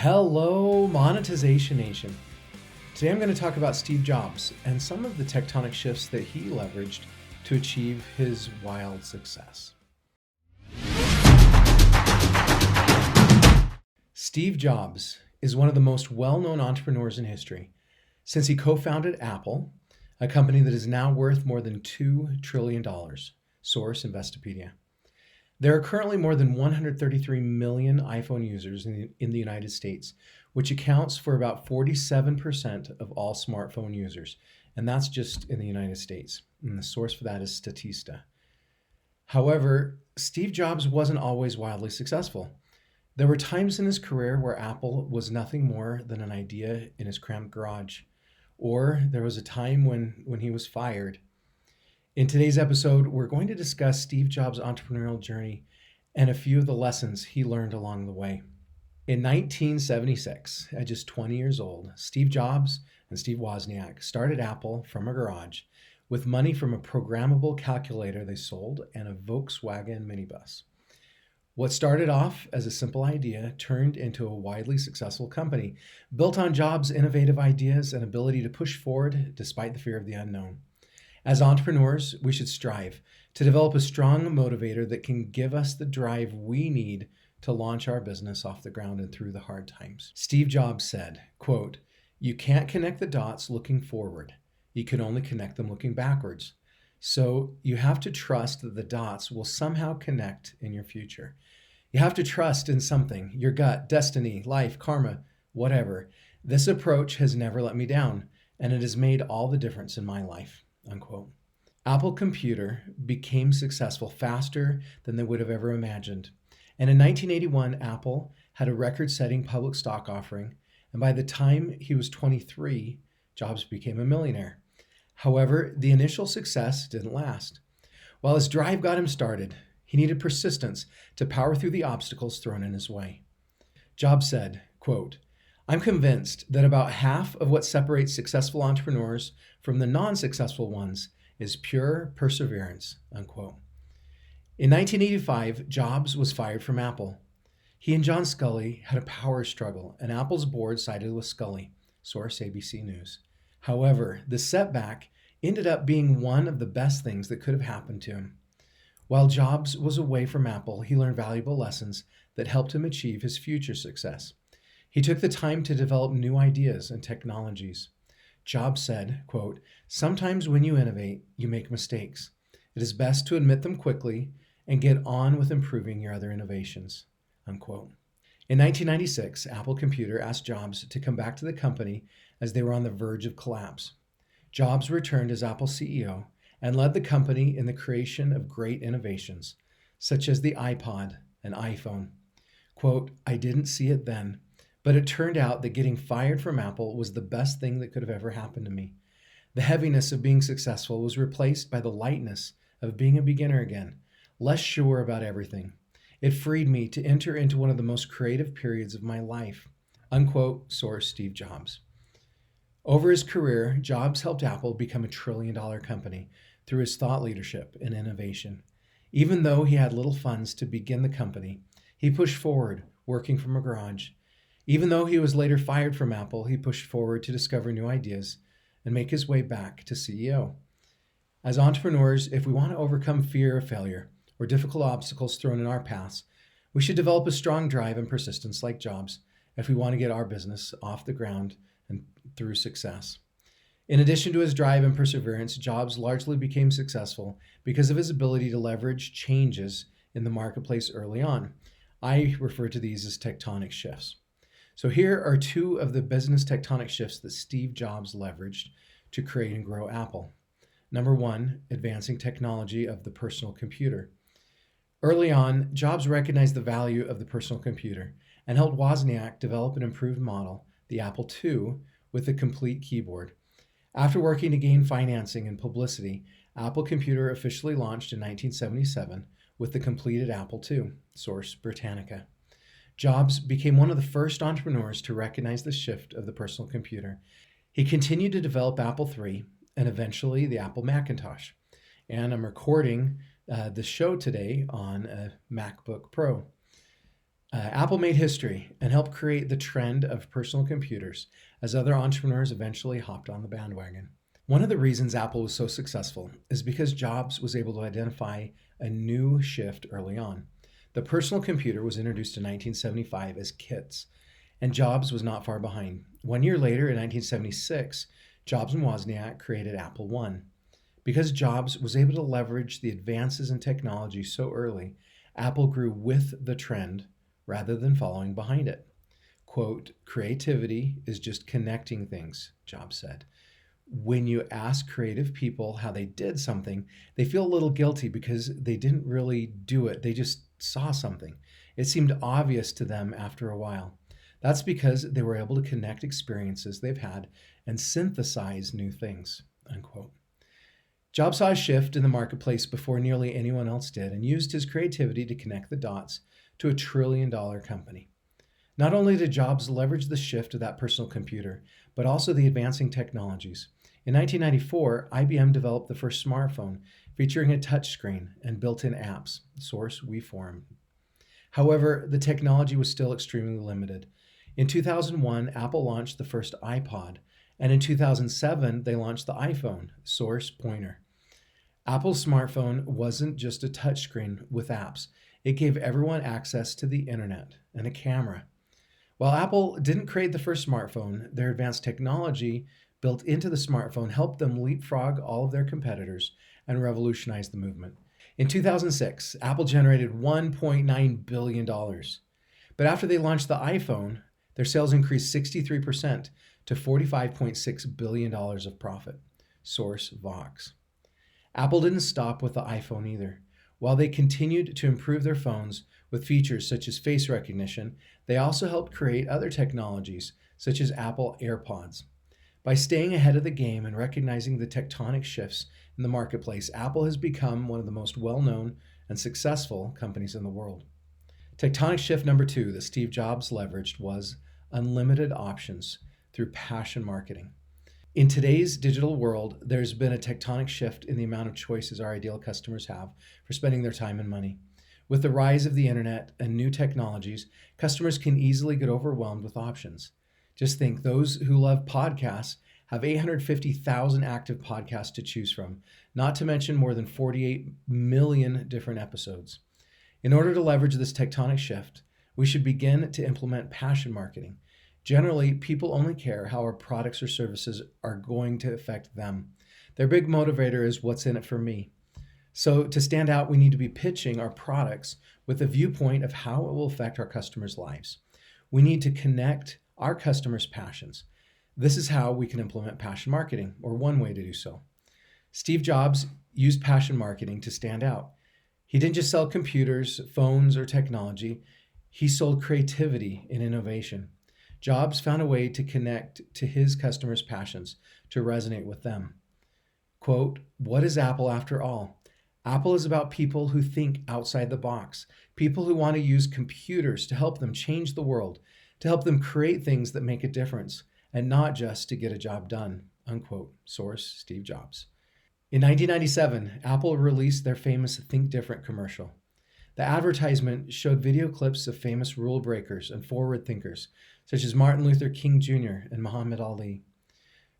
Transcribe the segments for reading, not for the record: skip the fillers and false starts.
Hello, Monetization Nation. Today I'm going to talk about Steve Jobs and some of the tectonic shifts that he leveraged to achieve his wild success. Steve Jobs is one of the most well-known entrepreneurs in history since he co-founded Apple, a company that is now worth more than $2 trillion. Source, Investopedia. There are currently more than 133 million iPhone users in the United States, which accounts for about 47% of all smartphone users. And that's just in the United States. And the source for that is Statista. However, Steve Jobs wasn't always wildly successful. There were times in his career where Apple was nothing more than an idea in his cramped garage. Or there was a time when he was fired. In today's episode, we're going to discuss Steve Jobs' entrepreneurial journey and a few of the lessons he learned along the way. In 1976, at just 20 years old, Steve Jobs and Steve Wozniak started Apple from a garage with money from a programmable calculator they sold and a Volkswagen minibus. What started off as a simple idea turned into a widely successful company, built on Jobs' innovative ideas and ability to push forward despite the fear of the unknown. As entrepreneurs, we should strive to develop a strong motivator that can give us the drive we need to launch our business off the ground and through the hard times. Steve Jobs said, quote, "You can't connect the dots looking forward. You can only connect them looking backwards. So you have to trust that the dots will somehow connect in your future. You have to trust in something, your gut, destiny, life, karma, whatever. This approach has never let me down, and it has made all the difference in my life." Unquote. Apple Computer became successful faster than they would have ever imagined. And in 1981, Apple had a record-setting public stock offering, and by the time he was 23, Jobs became a millionaire. However, the initial success didn't last. While his drive got him started, he needed persistence to power through the obstacles thrown in his way. Jobs said, quote, "I'm convinced that about half of what separates successful entrepreneurs from the non-successful ones is pure perseverance," unquote. In 1985, Jobs was fired from Apple. He and John Sculley had a power struggle, and Apple's board sided with Sculley, source ABC News. However, the setback ended up being one of the best things that could have happened to him. While Jobs was away from Apple, he learned valuable lessons that helped him achieve his future success. He took the time to develop new ideas and technologies. Jobs said, quote, "Sometimes when you innovate, you make mistakes. It is best to admit them quickly and get on with improving your other innovations," unquote. In 1996, Apple Computer asked Jobs to come back to the company as they were on the verge of collapse. Jobs returned as Apple CEO and led the company in the creation of great innovations, such as the iPod and iPhone. Quote, "I didn't see it then, but it turned out that getting fired from Apple was the best thing that could have ever happened to me. The heaviness of being successful was replaced by the lightness of being a beginner again, less sure about everything. It freed me to enter into one of the most creative periods of my life," unquote, source Steve Jobs. Over his career, Jobs helped Apple become a trillion-dollar company through his thought leadership and innovation. Even though he had little funds to begin the company, he pushed forward, working from a garage. Even though he was later fired from Apple, he pushed forward to discover new ideas and make his way back to CEO. As entrepreneurs, if we want to overcome fear of failure or difficult obstacles thrown in our paths, we should develop a strong drive and persistence like Jobs if we want to get our business off the ground and through success. In addition to his drive and perseverance, Jobs largely became successful because of his ability to leverage changes in the marketplace early on. I refer to these as tectonic shifts. So here are two of the business tectonic shifts that Steve Jobs leveraged to create and grow Apple. Number one, advancing technology of the personal computer. Early on, Jobs recognized the value of the personal computer and helped Wozniak develop an improved model, the Apple II, with a complete keyboard. After working to gain financing and publicity, Apple Computer officially launched in 1977 with the completed Apple II, source Britannica. Jobs became one of the first entrepreneurs to recognize the shift of the personal computer. He continued to develop Apple III and eventually the Apple Macintosh. And I'm recording the show today on a MacBook Pro. Apple made history and helped create the trend of personal computers as other entrepreneurs eventually hopped on the bandwagon. One of the reasons Apple was so successful is because Jobs was able to identify a new shift early on. The personal computer was introduced in 1975 as kits, and Jobs was not far behind. 1 year later, in 1976, Jobs and Wozniak created Apple I. Because Jobs was able to leverage the advances in technology so early, Apple grew with the trend rather than following behind it. Quote, creativity is just connecting things, Jobs said. When you ask creative people how they did something, they feel a little guilty because they didn't really do it. They just saw something. It seemed obvious to them after a while. That's because they were able to connect experiences they've had and synthesize new things, unquote. Jobs saw a shift in the marketplace before nearly anyone else did and used his creativity to connect the dots to a $1 trillion company. Not only did Jobs leverage the shift of that personal computer, but also the advancing technologies. In 1994, IBM developed the first smartphone featuring a touchscreen and built-in apps, source WeForum. However, the technology was still extremely limited. In 2001, Apple launched the first iPod, and in 2007, they launched the iPhone, source Pointer. Apple's smartphone wasn't just a touchscreen with apps. It gave everyone access to the internet and a camera. While Apple didn't create the first smartphone, their advanced technology built into the smartphone helped them leapfrog all of their competitors and revolutionize the movement. In 2006, Apple generated $1.9 billion. But after they launched the iPhone, their sales increased 63% to $45.6 billion of profit. Source Vox. Apple didn't stop with the iPhone either. While they continued to improve their phones with features such as face recognition, they also helped create other technologies such as Apple AirPods. By staying ahead of the game and recognizing the tectonic shifts in the marketplace, Apple has become one of the most well-known and successful companies in the world. Tectonic shift number 2 that Steve Jobs leveraged was unlimited options through passion marketing. In today's digital world, there's been a tectonic shift in the amount of choices our ideal customers have for spending their time and money. With the rise of the internet and new technologies, customers can easily get overwhelmed with options. Just think, those who love podcasts have 850,000 active podcasts to choose from, not to mention more than 48 million different episodes. In order to leverage this tectonic shift, we should begin to implement passion marketing. Generally, people only care how our products or services are going to affect them. Their big motivator is what's in it for me. So to stand out, we need to be pitching our products with a viewpoint of how it will affect our customers' lives. We need to connect our customers' passions. This is how we can implement passion marketing, or one way to do so. Steve Jobs used passion marketing to stand out. He didn't just sell computers, phones, or technology. He sold creativity and innovation. Jobs found a way to connect to his customers' passions, to resonate with them. Quote, what is Apple after all? Apple is about people who think outside the box, people who want to use computers to help them change the world, to help them create things that make a difference, and not just to get a job done, unquote. Source, Steve Jobs. In 1997, Apple released their famous Think Different commercial. The advertisement showed video clips of famous rule breakers and forward thinkers, such as Martin Luther King Jr. and Muhammad Ali.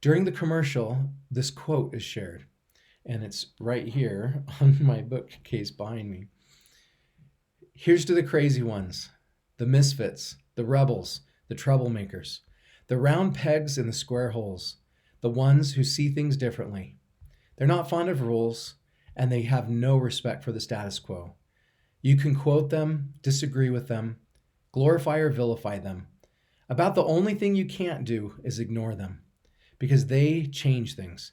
During the commercial, this quote is shared, and it's right here on my bookcase behind me. Here's to the crazy ones, the misfits, the rebels, the troublemakers, the round pegs in the square holes, the ones who see things differently. They're not fond of rules, and they have no respect for the status quo. You can quote them, disagree with them, glorify or vilify them. About the only thing you can't do is ignore them, because they change things.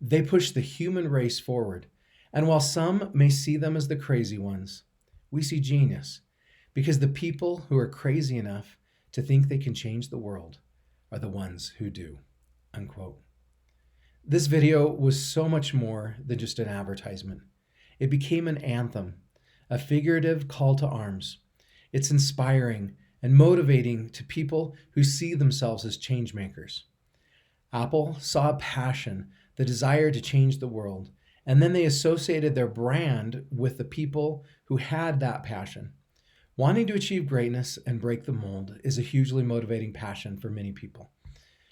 They push the human race forward. And while some may see them as the crazy ones, we see genius, because the people who are crazy enough to think they can change the world are the ones who do, unquote. This video was so much more than just an advertisement. It became an anthem, a figurative call to arms. It's inspiring and motivating to people who see themselves as change makers. Apple saw a passion, the desire to change the world, and then they associated their brand with the people who had that passion. Wanting to achieve greatness and break the mold is a hugely motivating passion for many people.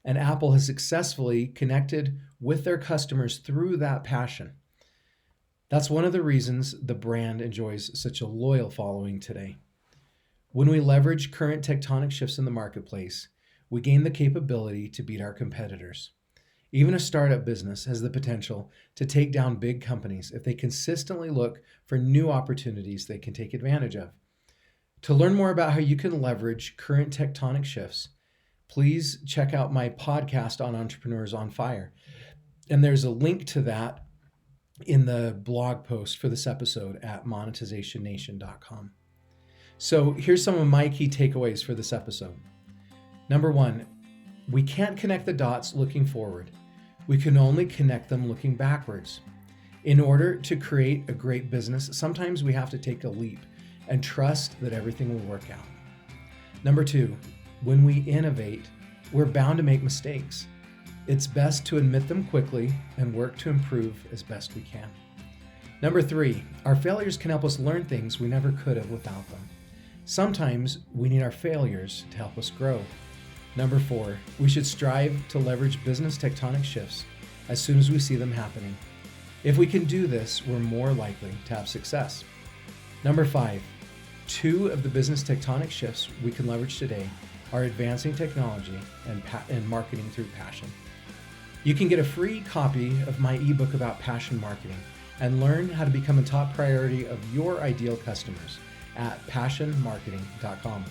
And Apple has successfully connected with their customers through that passion. That's one of the reasons the brand enjoys such a loyal following today. When we leverage current tectonic shifts in the marketplace, we gain the capability to beat our competitors. Even a startup business has the potential to take down big companies if they consistently look for new opportunities they can take advantage of. To learn more about how you can leverage current tectonic shifts, please check out my podcast on Entrepreneurs on Fire. And there's a link to that in the blog post for this episode at monetizationnation.com. So here's some of my key takeaways for this episode. Number one, we can't connect the dots looking forward. We can only connect them looking backwards. In order to create a great business, sometimes we have to take a leap and trust that everything will work out. Number two, when we innovate, we're bound to make mistakes. It's best to admit them quickly and work to improve as best we can. Number three, our failures can help us learn things we never could have without them. Sometimes we need our failures to help us grow. Number four, we should strive to leverage business tectonic shifts as soon as we see them happening. If we can do this, we're more likely to have success. Number five, two of the business tectonic shifts we can leverage today are advancing technology and marketing through passion. You can get a free copy of my ebook about passion marketing and learn how to become a top priority of your ideal customers at passionmarketing.com.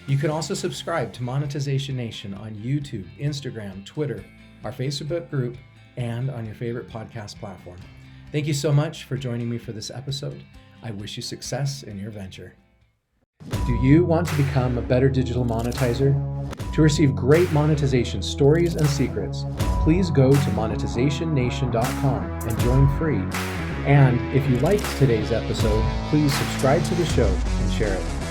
You can also subscribe to Monetization Nation on YouTube, Instagram, Twitter, our Facebook group, and on your favorite podcast platform. Thank you so much for joining me for this episode. I wish you success in your venture. Do you want to become a better digital monetizer? To receive great monetization stories and secrets, please go to monetizationnation.com and join free. And if you liked today's episode, please subscribe to the show and share it.